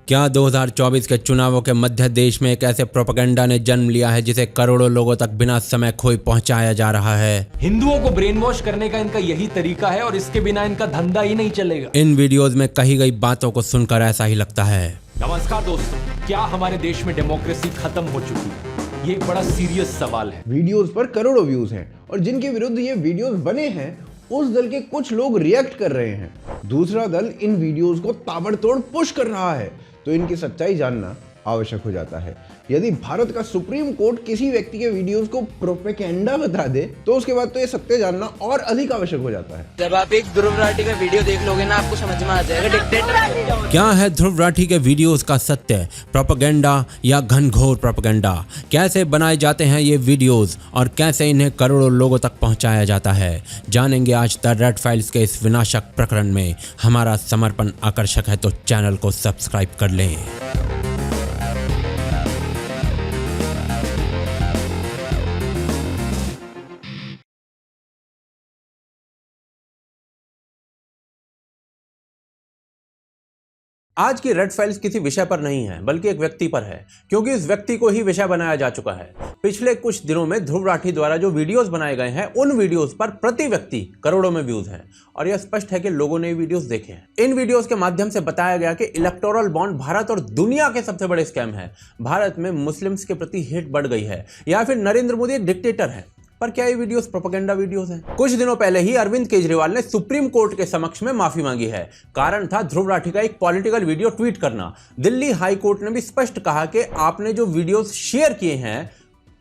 क्या 2024 के चुनावों के मध्य देश में एक ऐसे प्रोपेगेंडा ने जन्म लिया है जिसे करोड़ों लोगों तक बिना समय खोए पहुंचाया जा रहा है। हिंदुओं को ब्रेन वॉश करने का इनका यही तरीका है और इसके बिना इनका धंधा ही नहीं चलेगा। इन वीडियोस में कही गई बातों को सुनकर ऐसा ही लगता है। नमस्कार दोस्तों, क्या हमारे देश में डेमोक्रेसी खत्म हो चुकी है? ये एक बड़ा सीरियस सवाल है। वीडियोस पर करोड़ों व्यूज हैं और जिनके विरुद्ध ये वीडियोस बने हैं उस दल के कुछ लोग रिएक्ट कर रहे हैं, दूसरा दल इन वीडियोस को ताबड़तोड़ पुश कर रहा है, तो इनकी सच्चाई जानना आवश्यक हो जाता है। यदि भारत का सुप्रीम कोर्ट किसी व्यक्ति के वीडियोस को प्रोपेगेंडा बता दे तो उसके बाद तो ये सत्य जानना और अधिक आवश्यक हो जाता है। जब आप एक ध्रुव राठी का वीडियो देख लोगे ना, आपको समझ में आ जाएगा डिक्टेटर क्या है। ध्रुव राठी के वीडियोस का सत्य, प्रोपेगेंडा या घनघोर प्रोपेगेंडा? कैसे बनाए जाते हैं ये वीडियोस और कैसे इन्हें करोड़ों लोगों तक पहुंचाया जाता है, जानेंगे आज द रेड फाइल्स के इस विनाशक प्रकरण में। हमारा समर्पण आकर्षक है तो चैनल को सब्सक्राइब कर लें। आज की रेड फाइल्स किसी विषय पर नहीं है बल्कि एक व्यक्ति पर है, क्योंकि इस व्यक्ति को ही विषय बनाया जा चुका है। पिछले कुछ दिनों में ध्रुव राठी द्वारा जो वीडियोस बनाए गए हैं उन वीडियोस पर प्रति व्यक्ति करोड़ों में व्यूज हैं और यह स्पष्ट है कि लोगों ने वीडियोस देखे हैं। इन वीडियोस के माध्यम से बताया गया कि इलेक्टोरल बॉन्ड भारत और दुनिया के सबसे बड़े स्कैम है। भारत में मुस्लिम्स के प्रति हेट बढ़ गई है या फिर नरेंद्र मोदी एक डिक्टेटर है। पर क्या ये वीडियोस प्रोपेगेंडा वीडियोस हैं? कुछ दिनों पहले ही अरविंद केजरीवाल ने सुप्रीम कोर्ट के समक्ष में माफी मांगी है। कारण था ध्रुव राठी का एक पॉलिटिकल वीडियो ट्वीट करना। दिल्ली हाई कोर्ट ने भी स्पष्ट कहा कि आपने जो वीडियोस शेयर किए हैं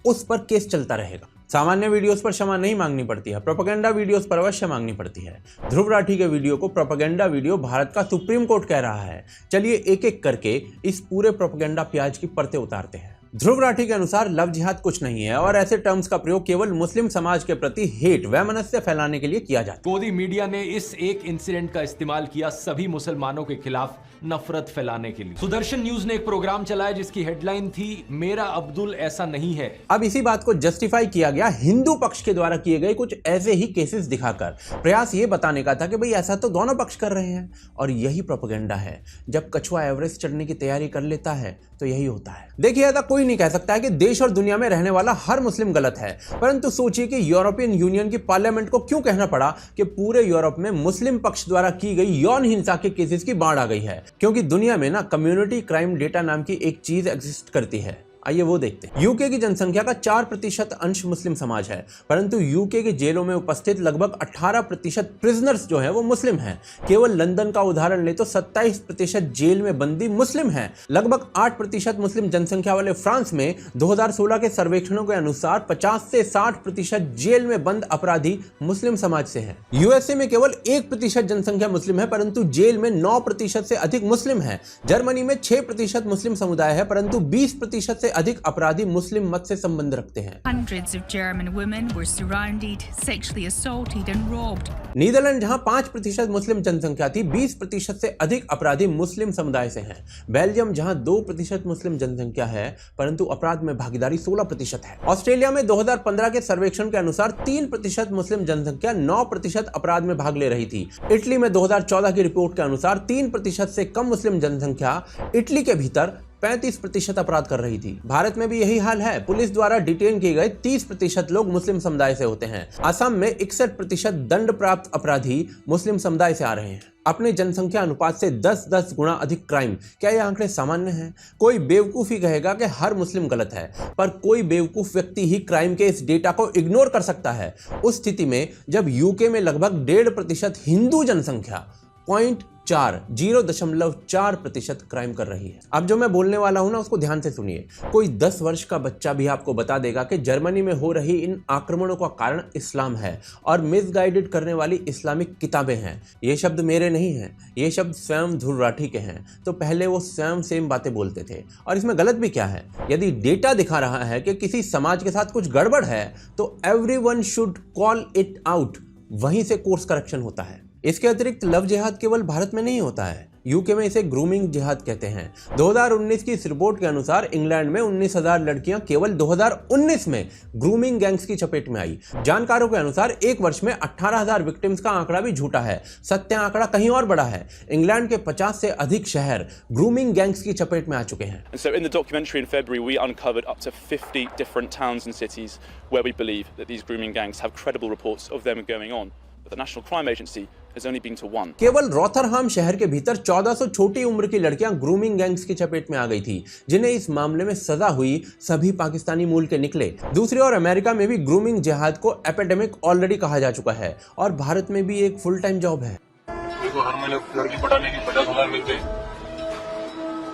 उस पर केस चलता रहेगा। सामान्य वीडियोस पर क्षमा नहीं मांगनी पड़ती है, प्रोपेगेंडा वीडियोस पर अवश्य मांगनी पड़ती है। ध्रुव राठी के वीडियो को प्रोपेगेंडा वीडियो भारत का सुप्रीम कोर्ट कह रहा है। चलिए एक एक करके इस पूरे प्रोपेगेंडा प्याज की परतें उतारते हैं। ध्रुव राठी के अनुसार लव जिहाद कुछ नहीं है और ऐसे टर्म्स का प्रयोग केवल मुस्लिम समाज के प्रति हेट वैमनस्य फैलाने के लिए किया जाता है। मोदी मीडिया ने इस एक इंसिडेंट का इस्तेमाल किया सभी मुसलमानों के खिलाफ नफरत फैलाने के लिए। सुदर्शन न्यूज ने एक प्रोग्राम चलाया जिसकी हेडलाइन थी, मेरा अब्दुल ऐसा नहीं है। अब इसी बात को जस्टिफाई किया गया हिंदू पक्ष के द्वारा किए गए कुछ ऐसे ही केसेस दिखाकर। प्रयास ये बताने का था कि भाई ऐसा तो दोनों पक्ष कर रहे हैं और यही प्रोपेगेंडा है। जब कछुआ एवरेस्ट चढ़ने की तैयारी कर लेता है तो यही होता है। देखिए, ऐसा कोई नहीं कह सकता है कि देश और दुनिया में रहने वाला हर मुस्लिम गलत है, परंतु सोचिए कि यूरोपियन यूनियन की पार्लियामेंट को क्यों कहना पड़ा कि पूरे यूरोप में मुस्लिम पक्ष द्वारा की गई यौन हिंसा के केसेस की बाढ़ आ गई है। क्योंकि दुनिया में ना कम्युनिटी क्राइम डेटा नाम की एक चीज एग्जिस्ट करती है। आइए वो देखते हैं। यूके की जनसंख्या का 4% अंश मुस्लिम समाज है, परंतु यूके के जेलों में उपस्थित लगभग 18% प्रिजनर्स जो है वो मुस्लिम हैं। केवल लंदन का उदाहरण ले तो 27% जेल में बंदी मुस्लिम हैं। लगभग 8% मुस्लिम जनसंख्या वाले फ्रांस में 2016 के सर्वेक्षणों के अनुसार 50 से 60% जेल में बंद अपराधी मुस्लिम समाज से हैं। यूएसए में केवल 1% जनसंख्या मुस्लिम है, परंतु जेल में 9% से अधिक मुस्लिम है। जर्मनी में 6% मुस्लिम समुदाय है, परंतु 20% से अधिक अपराधी मुस्लिम मत से संबंध रखते हैं। Hundreds of German women were surrounded, sexually assaulted and robbed. Netherland जहां 5% मुस्लिम जनसंख्या थी, 20% से अधिक अपराधी मुस्लिम समुदाय से हैं। बेल्जियम जहां 2% मुस्लिम जनसंख्या है, परंतु अपराध में भागीदारी 16% है। ऑस्ट्रेलिया में 2015 के सर्वेक्षण के अनुसार 3% मुस्लिम जनसंख्या 9% अपराध में भाग ले रही थी। इटली में 2014 की रिपोर्ट के अनुसार 3% से कम मुस्लिम जनसंख्या इटली के भीतर 35% अपराध कर रही थी। भारत में भी यही हाल है। पुलिस द्वारा डिटेन किए गए 30% लोग मुस्लिम समुदाय से होते हैं। असम में 61% दंड प्राप्त अपराधी मुस्लिम समुदाय से आ रहे हैं। अपने जनसंख्या अनुपात से 10 गुना अधिक क्राइम। क्या ये आंकड़े सामान्य हैं? कोई बेवकूफी कहेगा कि हर मुस्लिम गलत है, पर कोई बेवकूफ व्यक्ति ही क्राइम के इस डेटा को इग्नोर कर सकता है। उस स्थिति में जब यूके में लगभग 1.5% हिंदू जनसंख्या 0.4% क्राइम कर रही है। अब जो मैं बोलने वाला हूं ना उसको ध्यान से सुनिए। कोई 10 वर्ष का बच्चा भी आपको बता देगा कि जर्मनी में हो रही इन आक्रमणों का कारण इस्लाम है और मिसगाइडेड करने वाली इस्लामिक किताबें हैं। ये शब्द मेरे नहीं हैं, ये शब्द स्वयं ध्रुव राठी के हैं। तो पहले वो स्वयं सेम बातें बोलते थे और इसमें गलत भी क्या है? यदि डेटा दिखा रहा है कि किसी समाज के साथ कुछ गड़बड़ है तो everyone should call it out, वहीं से कोर्स करेक्शन होता है। इसके अतिरिक्त लव जिहाद केवल भारत में नहीं होता है, यूके में इसे ग्रूमिंग जिहाद कहते हैं। 2019 की इस रिपोर्ट के अनुसार इंग्लैंड में 19,000 लड़कियां केवल 2019 में ग्रूमिंग गैंग्स की चपेट में आई। जानकारों के अनुसार एक वर्ष में 18,000 विक्टिम्स का आंकड़ा भी झूठा है, सत्य आंकड़ा कहीं और बड़ा है। इंग्लैंड के 50 से अधिक शहर ग्रूमिंग गैंग्स की चपेट में आ चुके हैं। And so in the documentary in February we uncovered up to 50 different towns and cities where we believe that these grooming gangs have credible reports of them going on, but the National Crime Agency has only been to one. केवल रॉथरहम शहर के भीतर 1400 छोटी उम्र की लड़कियां grooming gangs की चपेट में आ गई थी, जिन्हें इस मामले में सजा हुई सभी पाकिस्तानी मूल के निकले। दूसरी ओर अमेरिका में भी ग्रूमिंग जिहाद को एपिडेमिक ऑलरेडी कहा जा चुका है और भारत में भी एक फुल टाइम जॉब है। देखो, हर महीने लड़की पटाने के 50,000 मिलते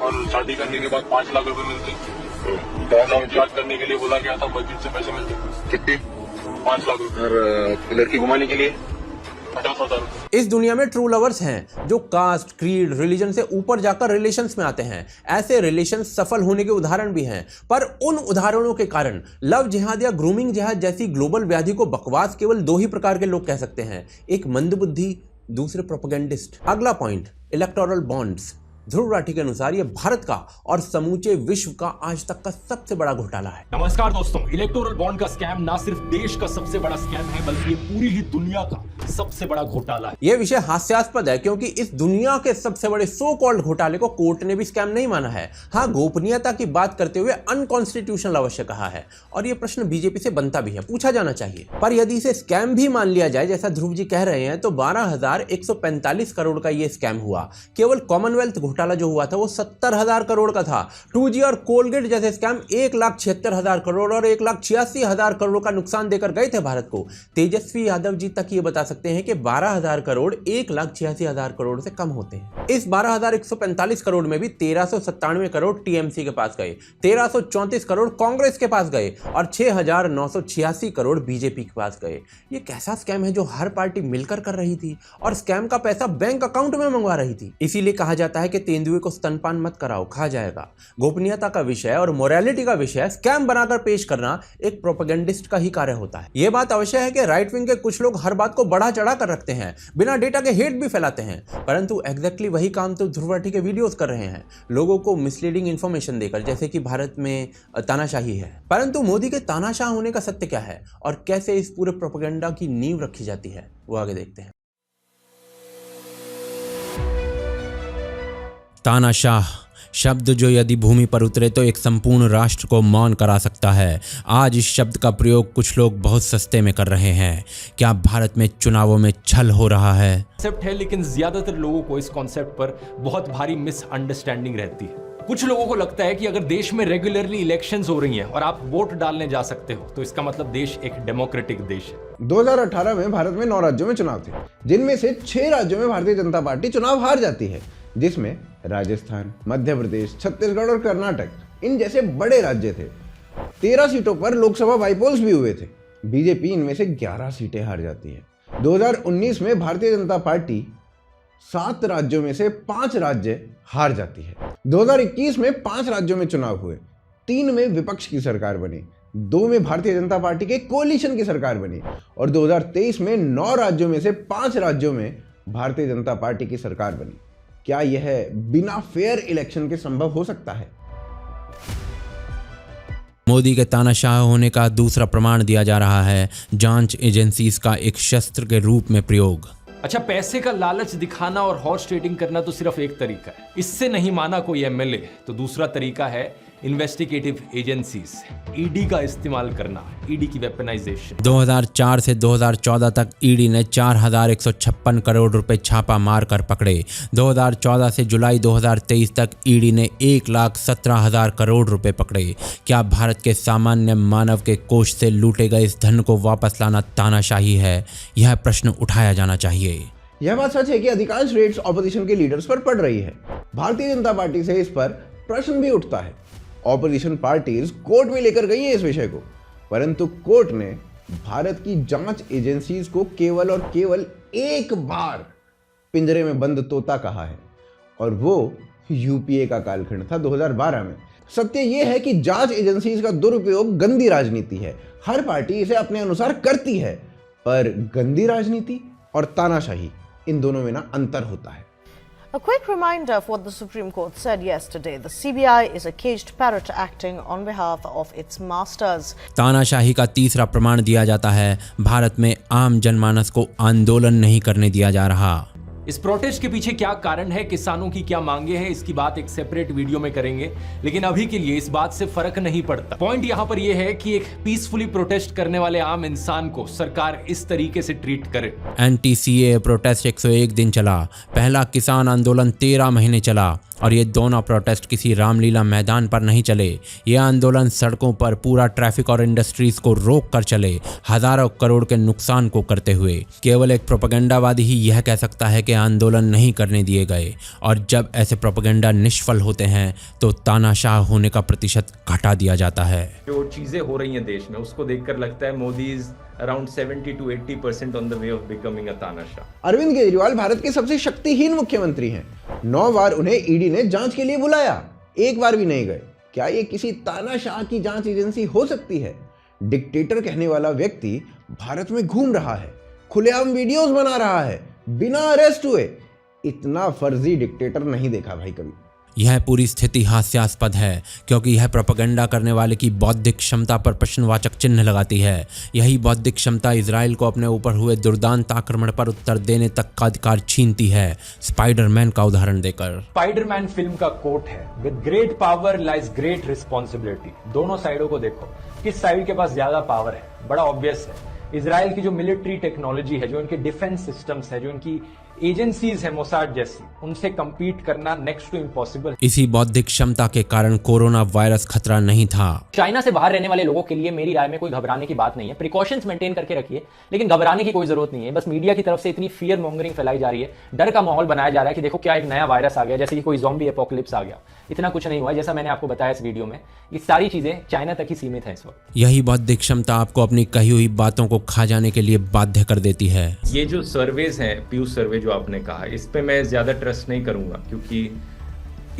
और शादी करने के बाद 5 लाख रुपए मिलते। इलाज करने के लिए बोला गया था, बजट से पैसे मिलते। कितने? 5 लाख रुपए। और लड़की घुमाने के लिए 50,000 रुपए। इस दुनिया में ट्रू लवर्स हैं जो कास्ट, क्रीड, रिलीजन से ऊपर जाकर रिलेशंस में आते हैं। ऐसे रिलेशंस सफल होने के उदाहरण भी हैं, पर उन उदाहरणों के कारण लव जिहाद या ग्रूमिंग जिहाद जैसी ग्लोबल व्याधि को बकवास केवल 2 ही प्रकार के लोग कह सकते हैं, एक मंदबुद्धि, दूसरे प्रोपेगेंडिस्ट। अगला point, electoral bonds. Dhruv Rathee के अनुसार यह भारत का और समूचे विश्व का आज तक का सबसे बड़ा घोटाला है। नमस्कार दोस्तों, इलेक्टोरल बॉन्ड का स्कैम ना सिर्फ देश का सबसे बड़ा स्कैम है, बल्कि ये पूरी ही दुनिया का सबसे बड़ा घोटाला है। यह विषय हास्यास्पद है क्योंकि इस दुनिया के सबसे बड़े सो कॉल्ड घोटाले को कोर्ट ने भी स्कैम नहीं माना है। हाँ, गोपनीयता की बात करते हुए अनकॉन्स्टिट्यूशनल अवश्य कहा है और यह प्रश्न बीजेपी से बनता भी है, पूछा जाना चाहिए। पर यदि इसे स्कैम भी मान लिया जाए जैसा ध्रुव जी कह रहे हैं, तो 12,145 करोड़ का यह स्कैम हुआ। केवल कॉमनवेल्थ घोटाला जो हुआ था वो 70,000 करोड़ का था। 2G और कोलगेट जैसे स्कैम 1,76,000 करोड़ और 1,86,000 करोड़ का नुकसान देकर गए थे भारत को। तेजस्वी यादव जी तक ये बता सकते हैं कि 12,000 करोड़ 1,86,000 करोड़ से कम होते हैं। इस 12,145 करोड़ में भी 1,397 करोड़ टीएमसी के पास गए, 1,334 करोड़ कांग्रेस के पास गए और 6,986 करोड़ बीजेपी के पास गए। ये कैसा स्कैम है जो हर पार्टी मिलकर कर रही थी और स्कैम का पैसा बैंक अकाउंट में मंगवा रही थी। इसीलिए कहा जाता है कि तेंदुए को स्तनपान मत कराओ, खा जाएगा। गोपनीयता का विषय और मोरालिटी का विषय स्कैम बनाकर पेश करना एक प्रोपेगेंडिस्ट का ही कार्य होता है। यह बात अवश्य है कि राइट विंग के कुछ लोग हर बात को बढ़ा चढ़ा कर रखते हैं, बिना डेटा के हेट भी फैलाते हैं, परंतु एग्जैक्टली वही काम तो ध्रुव राठी के वीडियोस कर रहे हैं, लोगों को मिसलीडिंग इंफॉर्मेशन देकर, जैसे कि भारत में तानाशाही है। परंतु मोदी के तानाशाह होने का सत्य क्या है और कैसे इस पूरे प्रोपेगेंडा की नींव रखी जाती है, वो आगे देखते हैं। तानाशाह शब्द जो यदि भूमि पर उतरे तो एक संपूर्ण राष्ट्र को मौन करा सकता है। आज इस शब्द का प्रयोग कुछ लोग बहुत सस्ते में कर रहे हैं। क्या भारत में चुनावों में छल हो रहा है? कॉन्सेप्ट है, लेकिन ज्यादातर लोगों को इस कॉन्सेप्ट पर बहुत भारी मिसअंडरस्टैंडिंग रहती है। कुछ लोगों को लगता है कि अगर देश में रेगुलरली इलेक्शंस हो रही हैं और आप वोट डालने जा सकते हो तो इसका मतलब देश एक डेमोक्रेटिक देश है। 2018 में भारत में 9 राज्यों में चुनाव थे, जिनमें से 6 राज्यों में भारतीय जनता पार्टी चुनाव हार जाती है, जिसमें राजस्थान, मध्य प्रदेश, छत्तीसगढ़ और कर्नाटक इन जैसे बड़े राज्य थे। 13 सीटों पर लोकसभा बाईपोल्स भी हुए थे। बीजेपी इनमें से 11 सीटें हार जाती है। 2019 में भारतीय जनता पार्टी 7 राज्यों में से 5 राज्य हार जाती है। 2021 में 5 राज्यों में चुनाव हुए, 3 में विपक्ष की सरकार बनी, 2 में भारतीय जनता पार्टी के कोalition की सरकार बनी और 2023 में 9 राज्यों में से 5 राज्यों में भारतीय जनता पार्टी की सरकार बनी। क्या यह बिना फेयर इलेक्शन के संभव हो सकता है? मोदी के तानाशाह होने का दूसरा प्रमाण दिया जा रहा है जांच एजेंसीज का एक शस्त्र के रूप में प्रयोग। अच्छा, पैसे का लालच दिखाना और हॉर्स ट्रेडिंग करना तो सिर्फ एक तरीका है। इससे नहीं माना कोई एमएलए तो दूसरा तरीका है इन्वेस्टिगेटिव एजेंसीज, ईडी का इस्तेमाल करना, ईडी की वेपनाइजेशन। 2004 से 2014 तक ईडी ने 4,156 करोड़ रुपए छापा मारकर पकड़े। 2014 से जुलाई 2023 तक ईडी ने 1,17,000 करोड़ रुपए पकड़े। क्या भारत के सामान्य मानव के कोष से लूटे गए इस धन को वापस लाना तानाशाही है? यह प्रश्न उठाया जाना चाहिए। यह बात सच है कि अधिकांश रेड्स ऑपोजिशन के लीडर्स पर पड़ रही है। भारतीय जनता पार्टी से इस पर प्रश्न भी उठता है। ऑपोजिशन पार्टीज कोर्ट में लेकर गई हैं इस विषय को, परंतु कोर्ट ने भारत की जांच एजेंसीज को केवल और केवल एक बार पिंजरे में बंद तोता कहा है और वो यूपीए का कालखंड था 2012 में। सत्य यह है कि जांच एजेंसीज का दुरुपयोग गंदी राजनीति है। हर पार्टी इसे अपने अनुसार करती है, पर गंदी राजनीति और तानाशाही इन दोनों में ना अंतर होता है। A quick reminder of what the Supreme Court said yesterday. The CBI is a caged parrot acting on behalf of its masters. तानाशाही का तीसरा प्रमाण दिया जाता है, भारत में आम जनमानस को आंदोलन नहीं करने दिया जा रहा। इस प्रोटेस्ट के पीछे क्या कारण है, किसानों की क्या मांगे हैं, इसकी बात एक सेपरेट वीडियो में करेंगे, लेकिन अभी के लिए इस बात से फर्क नहीं पड़ता। पॉइंट यहां पर यह है कि एक पीसफुली प्रोटेस्ट करने वाले आम इंसान को सरकार इस तरीके से ट्रीट करे। एंटी-सीएए प्रोटेस्ट 101 दिन चला, पहला किसान आंदोलन 13 महीने चला, और ये दोनों प्रोटेस्ट किसी रामलीला मैदान पर नहीं चले। ये आंदोलन सड़कों पर पूरा ट्रैफिक और इंडस्ट्रीज को रोक कर चले, हजारों करोड़ के नुकसान को करते हुए। केवल एक प्रोपेगेंडावादी ही यह कह सकता है कि आंदोलन नहीं करने दिए गए, और जब ऐसे प्रोपेगेंडा निष्फल होते हैं तो तानाशाह होने का प्रतिशत घटा दिया जाता है। जो चीजें हो रही हैं देश में, उसको देखकर लगता है Modi is around 70 to 80% on the way of becoming a तानाशाह। अरविंद केजरीवाल भारत के सबसे शक्तिहीन मुख्यमंत्री हैं। 9 बार उन्हें ईडी ने जांच के लिए बुलाया, एक बार भी नहीं गए। क्या ये किसी तानाशाह की जांच एजेंसी हो सकती है? डिक्टेटर कहने वाला व्यक्ति भारत में घूम रहा है, खुलेआम वीडियोस बना रहा है, बिना अरेस्ट हुए। इतना फर्जी डिक्टेटर नहीं देखा भाई कभी। यह पूरी स्थिति हास्यास्पद है, क्योंकि यह प्रोपेगेंडा करने वाले की बौद्धिक क्षमता पर प्रश्नवाचक चिन्ह लगाती है। यही बौद्धिक क्षमता इजराइल को अपने ऊपर हुए दुर्दांत आक्रमण पर उत्तर देने तक का अधिकार छीनती है, स्पाइडरमैन का उदाहरण देकर। स्पाइडरमैन फिल्म का कोट है, with great power lies great responsibility. दोनों साइडों को देखो, किस साइड के पास ज्यादा पावर है, बड़ा ऑब्वियस है। इजराइल की जो मिलिट्री टेक्नोलॉजी है, जो इनके डिफेंस सिस्टम्स है, जो इनकी एजेंसीज है मोसाद जैसी, उनसे कंपीट करना नेक्स्ट टू इम्पॉसिबल। इसी बौद्धिक क्षमता के कारण कोरोना वायरस खतरा नहीं था। चाइना से बाहर रहने वाले लोगों के लिए मेरी राय में कोई घबराने की बात नहीं है। प्रिकॉशंस मेंटेन करके रखिए, लेकिन घबराने की कोई जरूरत नहीं है। बस मीडिया की तरफ से इतनी फियर मॉन्गरिंग फैलाई जा रही है, डर का माहौल बनाया जा रहा है कि देखो क्या एक नया वायरस आ गया, जैसे कि कोई ज़ॉम्बी एपोकलिप्स आ गया। इतना कुछ नहीं हुआ है, जैसा मैंने आपको बताया इस वीडियो में। ये सारी चीजें चाइना तक ही सीमित है इस वक्त। यही बौद्धिक क्षमता आपको अपनी कही हुई बातों को खा जाने के लिए बाध्य कर देती है। ये जो सर्वेज हैं, पीयूष सर्वे जो आपने कहा, इस पे मैं ज्यादा ट्रस्ट नहीं करूंगा, क्योंकि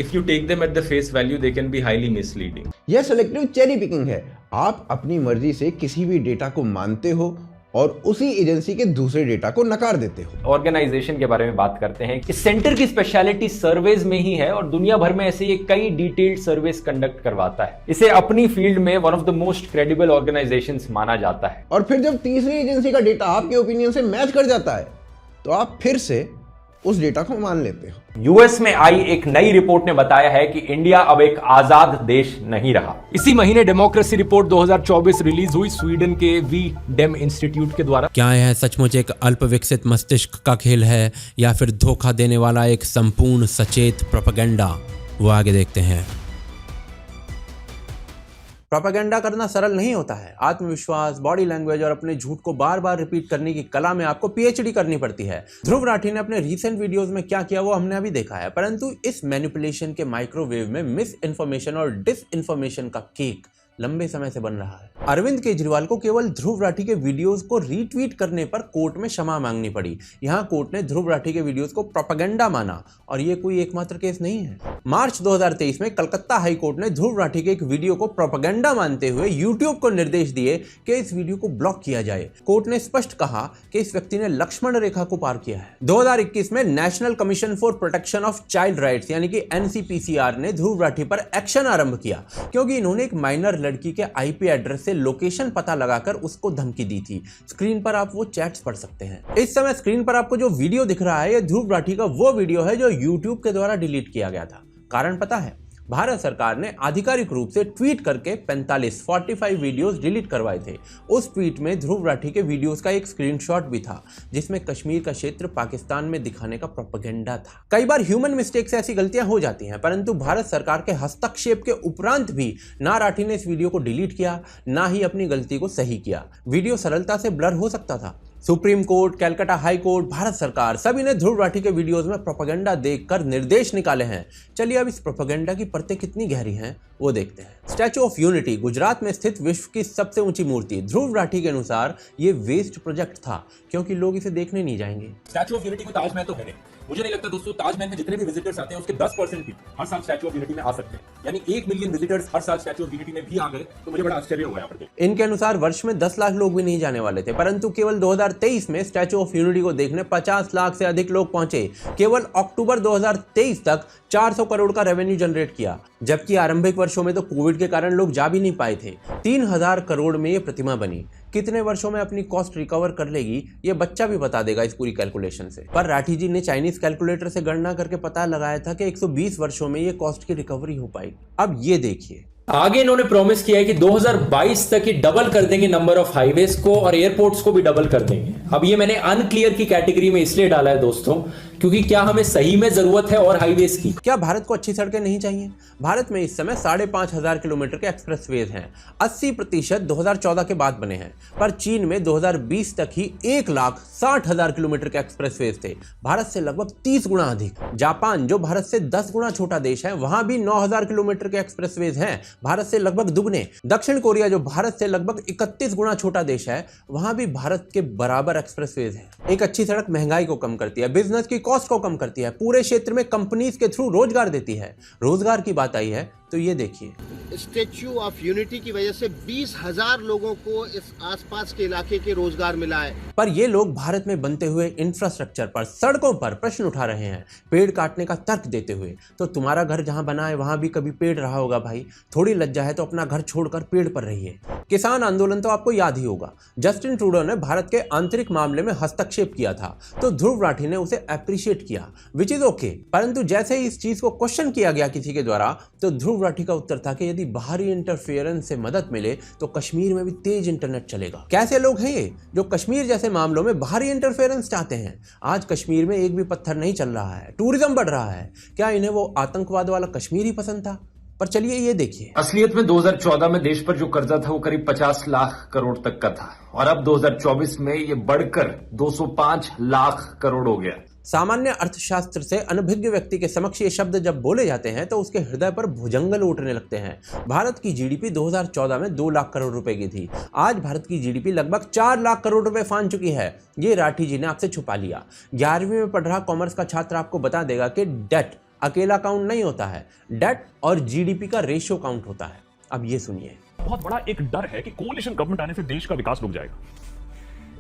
if you take them at the face value they can be highly misleading. यह सिलेक्टिव चेरी पिकिंग है। आप अपनी मर्जी से किसी भी डेटा को मानते हो और उसी एजेंसी के दूसरे डेटा को नकार देते हो। ऑर्गेनाइजेशन के बारे में बात करते हैं। इस सेंटर की स्पेशलिटी सर्वेज में ही है, और दुनिया भर में ऐसे ये कई डिटेल्ड सर्वेज कंडक्ट करवाता है। इसे अपनी फील्ड में one of the most credible organisations माना जाता है। और फिर जब तीसरी एजेंसी का डेटा आपके ओपिनियन से मैच कर जाता है, तो आप फिर से उस डेटा को मान लेते हो। यूएस में आई एक नई रिपोर्ट ने बताया है कि इंडिया अब एक आजाद देश नहीं रहा। इसी महीने डेमोक्रेसी रिपोर्ट 2024 रिलीज हुई स्वीडन के वी डेम इंस्टीट्यूट के द्वारा। क्या यह सचमुच एक अल्प विकसित मस्तिष्क का खेल है, या फिर धोखा देने वाला एक संपूर्ण सचेत प्रोपेगेंडा? वो आगे देखते हैं। प्रोपेगेंडा करना सरल नहीं होता है। आत्मविश्वास, बॉडी लैंग्वेज और अपने झूठ को बार बार रिपीट करने की कला में आपको पीएचडी करनी पड़ती है। ध्रुव राठी ने अपने रीसेंट वीडियोस में क्या किया वो हमने अभी देखा है, परंतु इस मैनिपुलेशन के माइक्रोवेव में मिस इन्फॉर्मेशन और डिस इन्फॉर्मेशन का केक लंबे समय से बन रहा है। अरविंद केजरीवाल को केवल ध्रुव राठी के वीडियोस को रीट्वीट करने पर कोर्ट में क्षमा मांगनी पड़ी। यहाँ कोर्ट ने ध्रुव राठी के वीडियोस को प्रोपेगेंडा माना, और ये कोई एकमात्र केस नहीं है। मार्च 2023 में कलकत्ता हाई कोर्ट ने ध्रुव राठी के एक वीडियो को प्रोपेगेंडा मानते हुए यूट्यूब को निर्देश दिए कि इस वीडियो को ब्लॉक किया जाए। कोर्ट ने स्पष्ट कहा कि इस व्यक्ति ने लक्ष्मण रेखा को पार किया है। 2021 में national commission for protection of child rights यानी कि NCPCR ने ध्रुव राठी पर एक्शन आरंभ किया, क्योंकि इन्होंने एक माइनर लड़की के आईपी एड्रेस से लोकेशन पता लगाकर उसको धमकी दी थी। स्क्रीन पर आप वो चैट्स पढ़ सकते हैं। इस समय स्क्रीन पर आपको जो वीडियो दिख रहा है, ये ध्रुव राठी का वो वीडियो है जो यूट्यूब के द्वारा डिलीट किया गया था। कारण पता है? भारत सरकार ने आधिकारिक रूप से ट्वीट करके 45 वीडियोस डिलीट करवाए थे। उस ट्वीट में ध्रुव राठी के वीडियोस का एक स्क्रीनशॉट भी था, जिसमें कश्मीर का क्षेत्र पाकिस्तान में दिखाने का प्रोपेगेंडा था। कई बार ह्यूमन मिस्टेक से ऐसी गलतियां हो जाती हैं, परंतु भारत सरकार के हस्तक्षेप के उपरांत भी ना राठी ने इस वीडियो को डिलीट किया, ना ही अपनी गलती को सही किया। वीडियो सरलता से ब्लर हो सकता था। Supreme court, Calcutta high court, Bharat सरकार सभी ने ध्रुव राठी के वीडियोस में प्रोपेगेंडा देखकर निर्देश निकाले हैं। चलिए अब इस प्रोपेगेंडा की परतें कितनी गहरी हैं वो देखते हैं। स्टैचू ऑफ यूनिटी गुजरात में स्थित विश्व की सबसे ऊंची मूर्ति। ध्रुव राठी के अनुसार ये वेस्ट प्रोजेक्ट था, क्योंकि लोग इसे देखने नहीं जाएंगे। स्टैचू ऑफ यूनिटी को ताज में तो है, मुझे नहीं लगता दोस्तों ताजमहल में जितने भी विजिटर्स आते हैं उसके 10% भी हर साल स्टैच्यू ऑफ यूनिटी में आ सकते हैं, यानी 1 मिलियन विजिटर्स हर साल स्टैच्यू ऑफ यूनिटी में भी आ गए तो मुझे बड़ा आश्चर्य हुआ यहाँ पर। इनके अनुसार वर्ष में 10 लाख लोग भी नहीं जाने वाले थे, परंतु केवल 2023 में स्टैच्यू ऑफ यूनिटी को देखने 50 लाख से अधिक लोग पहुंचे। केवल अक्टूबर 2023 तक 400 करोड़ का रेवेन्यू जनरेट किया, जबकि आरंभिक वर्षों में तो कोविड के कारण लोग जा भी नहीं पाए थे। 3000 करोड़ में ये प्रतिमा बनी। कितने वर्षों में अपनी कॉस्ट रिकवर कर लेगी ये बच्चा भी बता देगा इस पूरी कैलकुलेशन से। पर राठी जी ने चाइनीज कैलकुलेटर से गणना करके पता लगाया था कि 120 वर्षों में ये कॉस्ट की रिकवरी हो पाई। अब ये देखिए, आगे इन्होंने प्रॉमिस किया है कि 2022 तक ये डबल कर देंगे नंबर ऑफ हाईवेज को और एयरपोर्ट्स को भी डबल कर देंगे। अब ये मैंने अनक्लियर की कैटेगरी में इसलिए डाला है दोस्तों क्योंकि क्या हमें सही में जरूरत है और हाईवेज की? क्या भारत को अच्छी सड़कें नहीं चाहिए? भारत में इस समय 5,500 किलोमीटर के एक्सप्रेसवेज हैं। 80% 2014 के बाद बने हैं, पर चीन में 2020 तक ही 1,60,000 किलोमीटर के एक्सप्रेसवेज थे, भारत से लगभग 30 गुना अधिक। जापान जो भारत से 10 गुना छोटा देश है, वहां भी 9,000 किलोमीटर के एक्सप्रेसवेज हैं, भारत से लगभग दुगने। दक्षिण कोरिया जो भारत से लगभग 31 गुना छोटा देश है, वहां भी भारत के बराबर एक्सप्रेसवेज हैं। एक अच्छी सड़क महंगाई को कम करती है, बिजनेस की कॉस्ट को कम करती है, पूरे क्षेत्र में कंपनीज के थ्रू रोजगार देती है। रोजगार की बात आई है तो ये देखिए, स्टैच्यू ऑफ यूनिटी की वजह से 20,000 लोगों को इस आसपास के इलाके के रोजगार मिला है। पर ये लोग भारत में बनते हुए इंफ्रास्ट्रक्चर पर, सड़कों पर प्रश्न उठा रहे हैं, पेड़ काटने का तर्क देते हुए। तो तुम्हारा घर जहां बना है वहां भी कभी पेड़ रहा होगा भाई, थोड़ी लज्जा है तो अपना घर छोड़कर पेड़ पर रहिए। किसान आंदोलन तो आपको याद ही होगा, जस्टिन ट्रूडो ने भारत के आंतरिक मामले में हस्तक्षेप किया था तो ध्रुव राठी ने उसे अप्रिशिएट किया, विच इज ओके। परंतु जैसे ही इस चीज को क्वेश्चन किया गया किसी के द्वारा तो ध्रुव राठी का उत्तर था कि यदि बाहरी इंटरफेरेंस से मदद मिले तो कश्मीर में भी तेज इंटरनेट चलेगा। कैसे लोग हैं ये जो कश्मीर जैसे मामलों में बाहरी इंटरफेरेंस चाहते हैं? आज कश्मीर में एक भी पत्थर नहीं चल रहा है, टूरिज्म बढ़ रहा है, क्या इन्हें वो आतंकवाद वाला कश्मीर ही पसंद था? पर चलिए ये देखिए, असलियत में 2014 में देश पर जो कर्जा था वो करीब 50 लाख करोड़ तक का था और अब 2024 में ये बढ़कर 205 लाख करोड़ हो गया। सामान्य अर्थशास्त्र से अनभिज्ञ व्यक्ति के समक्ष ये शब्द जब बोले जाते हैं तो उसके हृदय पर भुजंगल उठने लगते हैं। भारत की जीडीपी 2014 में 2 लाख करोड़ रुपए की थी, आज भारत की जीडीपी लगभग 4 लाख करोड़ रुपए फान चुकी है। ये राठी जी ने आपसे छुपा लिया। 11वीं में पढ़ रहा कॉमर्स का छात्र आपको बता देगा कि डेट अकेला काउंट नहीं होता है, डेट और जीडीपी का रेशियो काउंट होता है। अब ये सुनिए, बहुत बड़ा एक डर है कि कोalition गवर्नमेंट आने से देश का विकास रुक जाएगा।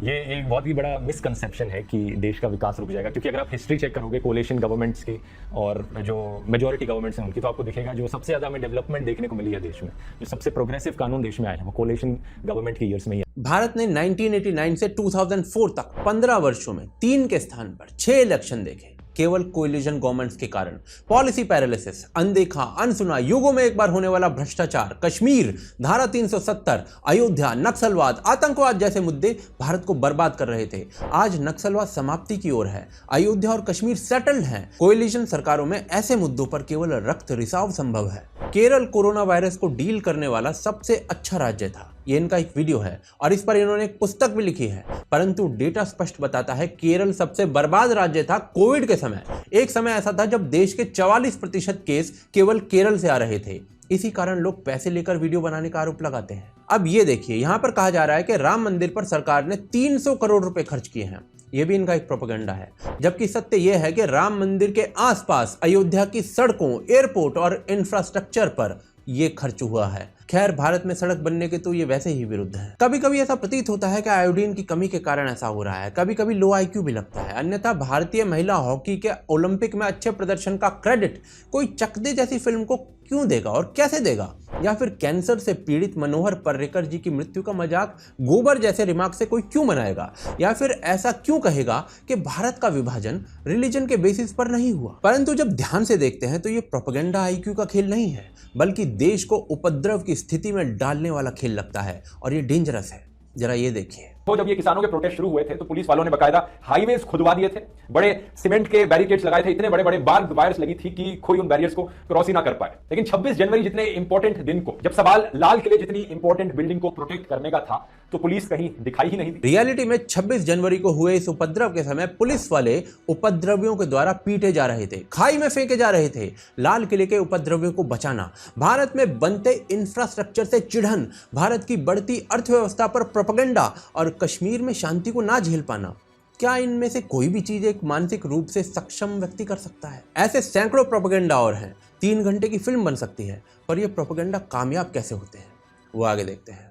ये एक बहुत ही बड़ा मिसकंसेप्शन है कि देश का विकास रुक जाएगा, क्योंकि अगर आप हिस्ट्री चेक करोगे कोalition गवर्नमेंट्स की और जो मेजॉरिटी गवर्नमेंट्स हैं उनकी, तो आपको दिखेगा जो सबसे ज्यादा हमें डेवलपमेंट देखने को मिली है देश में, जो सबसे प्रोग्रेसिव कानून देश में आए हैं वो कोalition गवर्नमेंट के ईयर्स में ही है। भारत ने 1989 से 2004 तक 15 वर्षों में 3 के स्थान पर 6 इलेक्शन देखे, केवल कोलिजन गवर्नमेंट्स के कारण। पॉलिसी पैरालिसिस, अनदेखा, अनसुना, युगों में एक बार होने वाला भ्रष्टाचार, कश्मीर, धारा 370, अयोध्या, नक्सलवाद, आतंकवाद जैसे मुद्दे भारत को बर्बाद कर रहे थे। आज नक्सलवाद समाप्ति की ओर है, अयोध्या और कश्मीर सेटल्ड हैं। कोलिजन सरकारों में ऐसे मुद्दों पर केवल रक्त रिसाव संभव है। केरल कोरोना वायरस को डील करने वाला सबसे अच्छा राज्य था, ये इनका एक वीडियो है और इस पर इन्होंने एक पुस्तक भी लिखी है। परंतु डेटा स्पष्ट बताता है केरल सबसे बर्बाद राज्य था कोविड के समय। एक समय ऐसा था जब देश के 44% केस केवल केरल से आ रहे थे। इसी कारण लोग पैसे लेकर वीडियो बनाने का आरोप लगाते हैं। अब ये देखिए, यहाँ पर कहा जा रहा है कि राम मंदिर पर सरकार ने 300 करोड़ रुपए खर्च किए हैं। ये भी इनका एक प्रोपेगेंडा है, जबकि सत्य यह है कि राम मंदिर के आसपास अयोध्या की सड़कों, एयरपोर्ट और इंफ्रास्ट्रक्चर पर यह खर्च हुआ है। खैर, भारत में सड़क बनने के तो ये वैसे ही विरुद्ध है। कभी कभी ऐसा प्रतीत होता है कि आयोडीन की कमी के कारण ऐसा हो रहा है, कभी कभी लो IQ भी लगता है। अन्यथा भारतीय महिला हॉकी के ओलंपिक में अच्छे प्रदर्शन का क्रेडिट कोई चकदे जैसी फिल्म को क्यों देगा और कैसे देगा? या फिर कैंसर से पीड़ित मनोहर पर्रिकर जी की मृत्यु का मजाक गोबर जैसे रिमार्क से कोई क्यों बनाएगा? या फिर ऐसा क्यों कहेगा कि भारत का विभाजन रिलीजन के बेसिस पर नहीं हुआ? परंतु जब ध्यान से देखते हैं तो ये प्रोपेगेंडा IQ का खेल नहीं है, बल्कि देश को उपद्रव की स्थिति में डालने वाला खेल लगता है और ये डेंजरस है। जरा ये देखिए, तो जब ये किसानों के प्रोटेस्ट शुरू हुए थे तो पुलिस वालों ने बकायदा हाईवेज खुदवा दिए थे, बड़े सीमेंट के बैरिकेड्स लगाए थे, इतने बड़े बड़े बार्ब वायर्स लगी थी कि कोई उन बैरियर्स को क्रॉस ही ना कर पाए। लेकिन 26 जनवरी जितने इंपॉर्टेंट दिन को, जब सवाल लाल किले जितनी इंपॉर्टेंट बिल्डिंग को प्रोटेक्ट करने का था, तो पुलिस कहीं दिखाई ही नहीं दी। रियलिटी में 26 जनवरी को हुए इस उपद्रव के समय पुलिस वाले उपद्रवियों के द्वारा पीटे जा रहे थे, खाई में फेंके जा रहे थे। लाल किले के उपद्रवियों को बचाना, भारत में बनते इंफ्रास्ट्रक्चर से चिढ़न, भारत की बढ़ती अर्थव्यवस्था पर प्रोपेगेंडा और कश्मीर में शांति को ना झेल पाना, क्या इनमें से कोई भी चीज एक मानसिक रूप से सक्षम व्यक्ति कर सकता है? ऐसे सैकड़ों प्रोपेगेंडा और हैं। 3 घंटे की फिल्म बन सकती है, पर ये प्रोपेगेंडा कामयाब कैसे होते हैं वो आगे देखते हैं।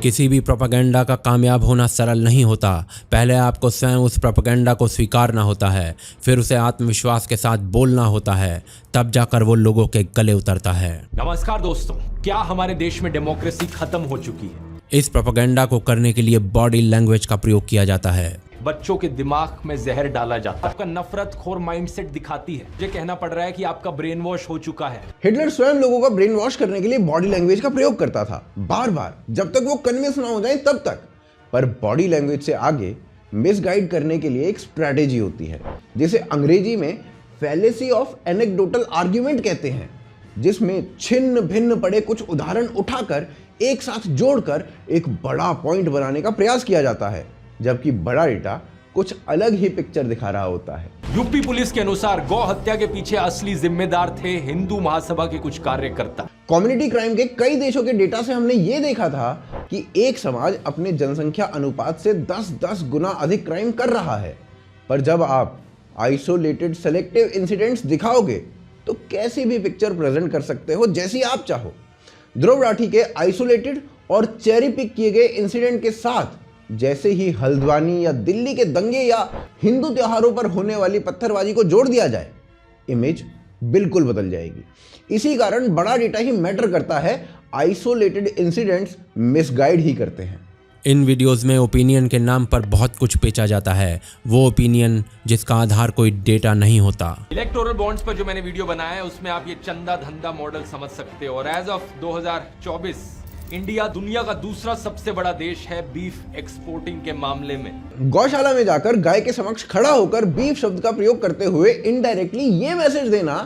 किसी भी प्रोपेगेंडा का कामयाब होना सरल नहीं होता। पहले आपको स्वयं उस प्रोपेगेंडा को स्वीकारना होता है, फिर उसे आत्मविश्वास के साथ बोलना होता है, तब जाकर वो लोगों के गले उतरता है। नमस्कार दोस्तों, क्या हमारे देश में डेमोक्रेसी खत्म हो चुकी है? इस प्रोपेगेंडा को करने के लिए बॉडी लैंग्वेज का प्रयोग किया जाता है। बच्चों के दिमाग में जहर डाला जाता है। आपका नफरत खोर माइंडसेट दिखाती है। ये कहना पड़ रहा है कि आपका ब्रेन वॉश हो चुका है। हिटलर स्वयं लोगों का ब्रेन वॉश करने के लिए बॉडी लैंग्वेज का प्रयोग करता था, बार बार, जब तक वो कन्विंस ना हो जाए तब तक। पर बॉडी लैंग्वेज से आगे मिसगाइड करने के लिए एक स्ट्रैटेजी होती है, जिसे अंग्रेजी में फैलेसी ऑफ एनेक्डोटल आर्ग्यूमेंट कहते हैं, जिसमें छिन्न भिन्न पड़े कुछ उदाहरण उठाकर एक साथ जोड़कर एक बड़ा पॉइंट बनाने का प्रयास किया जाता है, जबकि बड़ा डेटा कुछ अलग ही पिक्चर दिखा रहा होता है। यूपी पुलिस के अनुसार गौ हत्या के पीछे असली जिम्मेदार थे हिंदू महासभा के कुछ कार्यकर्ता। कम्युनिटी क्राइम के कई देशों के डेटा से हमने ये देखा था कि एक समाज अपने जनसंख्या अनुपात से 10-10 गुना अधिक क्राइम कर रहा है। पर जब आप आइसोलेटेड सेलेक्टिव इंसिडेंट्स दिखाओगे तो कैसी भी पिक्चर प्रेजेंट कर सकते हो जैसी आप चाहो। ध्रुव राठी के आइसोलेटेड और चेरी पिक किए गए इंसिडेंट के साथ जैसे ही हल्द्वानी या दिल्ली के दंगे या हिंदू त्योहारों पर होने वाली पत्थरबाजी को जोड़ दिया जाए, इमेज बिल्कुल बदल जाएगी। इसी कारण बड़ा डेटा ही मैटर करता है, आइसोलेटेड इंसिडेंट्स मिसगाइड ही करते हैं। इन वीडियोस में ओपिनियन के नाम पर बहुत कुछ बेचा जाता है, वो ओपिनियन जिसका आधार कोई डेटा नहीं होता। इलेक्टोरल बॉन्ड्स पर जो मैंने वीडियो बनाया है उसमें आप ये चंदा धंधा मॉडल समझ सकते हो। और एज ऑफ 2024 इंडिया दुनिया का दूसरा सबसे बड़ा देश है बीफ एक्सपोर्टिंग के मामले में। गौशाला में जाकर गाय के समक्ष खड़ा होकर बीफ शब्द का प्रयोग करते हुए इनडायरेक्टली ये मैसेज देना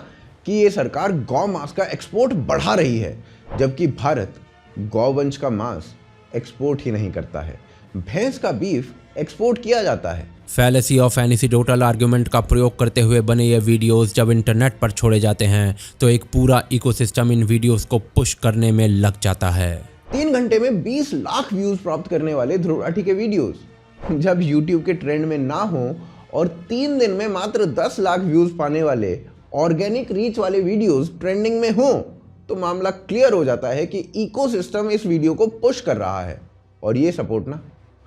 कि ये सरकार गौ मांस का एक्सपोर्ट बढ़ा रही है, जबकि भारत गौवंश का मांस एक्सपोर्ट ही नहीं करता है, भैंस का बीफ एक्सपोर्ट किया जाता है। फैलेसी ऑफ एनेक्डोटल आर्गुमेंट का प्रयोग करते हुए बने ये वीडियोस जब इंटरनेट पर छोड़े जाते हैं तो एक पूरा इकोसिस्टम इन वीडियोस को पुश करने में लग जाता है। 3 घंटे में 20 लाख व्यूज प्राप्त करने वाले ध्रुव राठी के वीडियोस जब YouTube के ट्रेंड में ना हो और 3 दिन में मात्र 10 लाख व्यूज पाने वाले ऑर्गेनिक रीच वाले वीडियोस ट्रेंडिंग में हो, तो मामला क्लियर हो जाता है कि इकोसिस्टम इस वीडियो को पुश कर रहा है, और ये सपोर्ट ना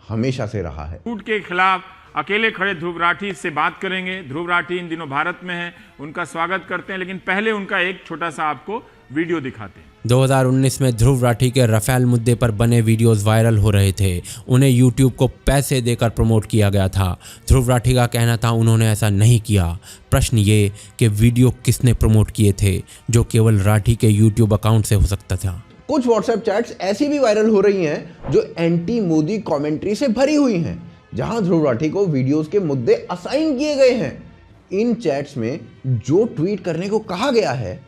हमेशा से रहा है। झूठ के खिलाफ अकेले खड़े ध्रुव राठी से बात करेंगे। ध्रुव राठी इन दिनों भारत में हैं, उनका स्वागत करते हैं, लेकिन पहले उनका एक छोटा सा आपको वीडियो दिखाते हैं। 2019 में ध्रुव राठी के राफेल मुद्दे पर बने वीडियोस वायरल हो रहे थे। उन्हें YouTube को पैसे देकर प्रमोट किया गया था। ध्रुव राठी का कहना था उन्होंने ऐसा नहीं किया। प्रश्न ये कि वीडियो किसने प्रमोट किए थे, जो केवल राठी के YouTube अकाउंट से हो सकता था। कुछ व्हाट्सएप चैट्स ऐसी भी वायरल हो रही हैं जो एंटी मोदी कमेंट्री से भरी हुई हैं, जहां ध्रुव राठी को वीडियोस के मुद्दे असाइन किए गए हैं। इन चैट्स में जो ट्वीट करने को कहा गया है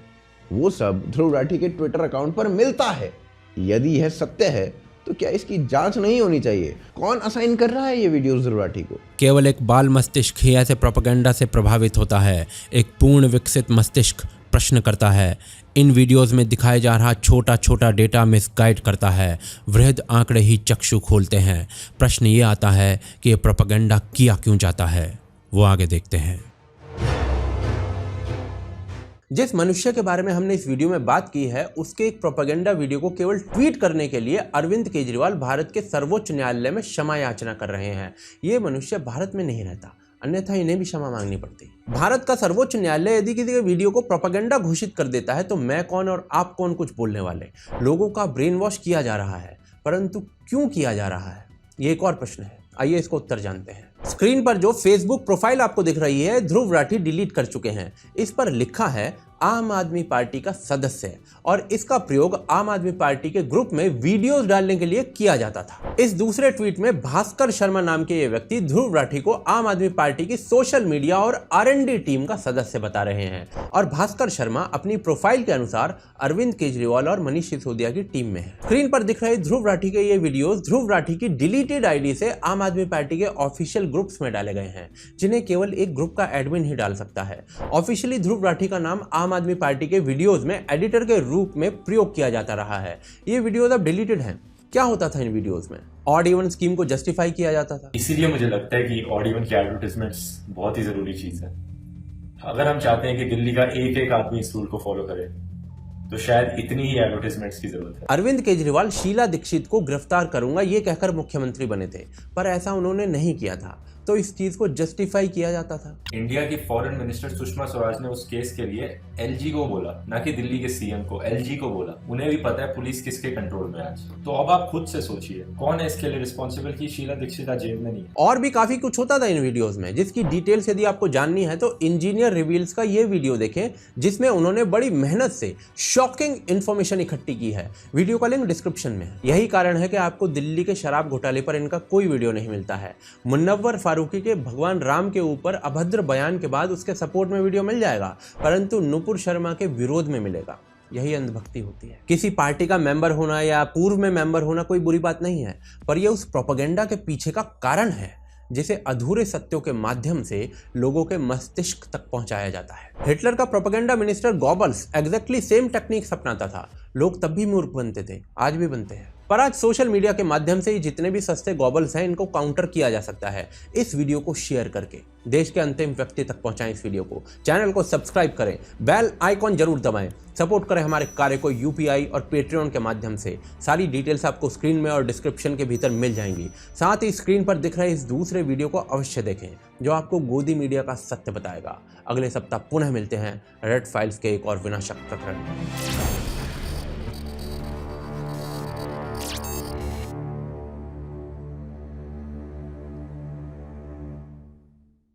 वो सब ध्रुव राठी के ट्विटर अकाउंट पर मिलता है। यदि यह सत्य है तो क्या इसकी जांच नहीं होनी चाहिए? कौन असाइन कर रहा है ये वीडियोस ध्रुव राठी को? केवल एक बाल मस्तिष्क ही ऐसे प्रोपेगेंडा से प्रभावित होता है। एक पूर्ण विकसित मस्तिष्क प्रश्न करता है। इन वीडियोस में दिखाया जा रहा छोटा छोटा डेटा मिसगाइड करता है, वृहद आंकड़े ही चक्षु खोलते हैं। प्रश्न ये आता है कि ये प्रोपेगेंडा किया क्यों जाता है, वो आगे देखते हैं। जिस मनुष्य के बारे में हमने इस वीडियो में बात की है, उसके एक प्रोपेगेंडा वीडियो को केवल ट्वीट करने के लिए अरविंद केजरीवाल भारत के सर्वोच्च न्यायालय में क्षमा याचना कर रहे हैं। ये मनुष्य भारत में नहीं रहता, अन्यथा इन्हें भी क्षमा मांगनी पड़ती। भारत का सर्वोच्च न्यायालय यदि किसी के वीडियो को प्रोपेगेंडा घोषित कर देता है तो मैं कौन और आप कौन कुछ बोलने वाले। लोगों का ब्रेन वॉश किया जा रहा है, परंतु क्यों किया जा रहा है, ये एक और प्रश्न है। आइए इसको उत्तर जानते हैं। स्क्रीन पर जो फेसबुक प्रोफाइल आपको दिख रही है, ध्रुव राठी डिलीट कर चुके हैं। इस पर लिखा है आम आदमी पार्टी का सदस्य, और इसका प्रयोग आम आदमी पार्टी के ग्रुप में वीडियोस डालने के लिए किया जाता था। इस दूसरे ट्वीट में भास्कर शर्मा नाम के ये व्यक्ति ध्रुव राठी को आम आदमी पार्टी की सोशल मीडिया और R&D टीम का सदस्य बता रहे हैं, और भास्कर शर्मा अपनी प्रोफाइल के अनुसार अरविंद केजरीवाल और मनीष सिसोदिया की टीम में है। स्क्रीन पर दिख रहे ध्रुव राठी के ये वीडियोस ध्रुव राठी की डिलीटेड आईडी से आम आदमी पार्टी के ऑफिशियल ग्रुप्स में डाले गए हैं, जिन्हें केवल एक ग्रुप का एडमिन ही डाल सकता है। ऑफिशियली ध्रुव राठी का नाम आम आदमी पार्टी के वीडियोस में एडिटर के रूप में प्रयोग किया जाता रहा है। ये वीडियोस अब डिलीटेड हैं। क्या होता था इन वीडियोस में? ऑड इवन स्कीम को जस्टिफाई किया जाता था। इसीलिए मुझे लगता है कि ऑड इवन की एडवर्टाइजमेंट्स बहुत ही जरूरी चीज है। अगर हम चाहते हैं कि दिल्ली का एक एक आदमी इस रूल को फॉलो करे, तो शायद इतनी ही एडवर्टाइजमेंट्स की जरूरत है। अरविंद केजरीवाल शीला दीक्षित को गिरफ्तार करूंगा ये कहकर मुख्यमंत्री बने थे, पर ऐसा उन्होंने नहीं किया था, तो इस चीज को जस्टिफाई किया जाता था। इंडिया की फॉरेन मिनिस्टर सुषमा स्वराज ने उस केस के लिए एलजी को बोला, ना कि दिल्ली के सीएम को, एलजी को बोला। उन्हें भी पता है पुलिस किसके कंट्रोल में है आज। तो अब आप खुद से सोचिए, कौन है इसके लिए रिस्पॉन्सिबल कि शीला दीक्षित आज जेल में नहीं है। और भी काफी कुछ होता था इन वीडियोस में, जिसकी डिटेल्स यदि आपको जाननी है तो इंजीनियर रिवील्स का ये वीडियो देखें, जिसमें उन्होंने बड़ी मेहनत से शॉकिंग इंफॉर्मेशन इकट्ठी की है। वीडियो का लिंक डिस्क्रिप्शन में है। यही कारण है कि आपको दिल्ली के शराब घोटाले पर इनका कोई वीडियो नहीं मिलता है। मुन्नव्वर फारूकी के भगवान राम के ऊपर अभद्र बयान के बाद उसके सपोर्ट में वीडियो मिल जाएगा, परंतु नुपुर शर्मा के विरोध में मिलेगा। यही अंधभक्ति होती है। किसी पार्टी का मेंबर होना या पूर्व में मेंबर होना कोई बुरी बात नहीं है, पर यह उस प्रोपेगेंडा के पीछे का कारण है जिसे अधूरे सत्यों के माध्यम से लोगों के मस्तिष्क तक पहुंचाया जाता है। हिटलर का propaganda minister gobbles exactly same techniques अपनाता था। लोग तब भी मूर्ख बनते थे, आज भी बनते हैं। पर आज सोशल मीडिया के माध्यम से जितने भी सस्ते गॉबल्स हैं, इनको काउंटर किया जा सकता है इस वीडियो को शेयर करके। देश के अंतिम व्यक्ति तक पहुंचाएं इस वीडियो को, चैनल को सब्सक्राइब करें, बेल आइकॉन जरूर दबाएं, सपोर्ट करें हमारे कार्य को यूपीआई और पेट्रियन के माध्यम से। सारी डिटेल्स आपको स्क्रीन में और डिस्क्रिप्शन के भीतर मिल जाएंगी। साथ ही स्क्रीन पर दिख रहे इस दूसरे वीडियो को अवश्य देखें, जो आपको गोदी मीडिया का सत्य बताएगा। अगले सप्ताह पुनः मिलते हैं रेड फाइल्स के एक और विनाशक प्रकरण।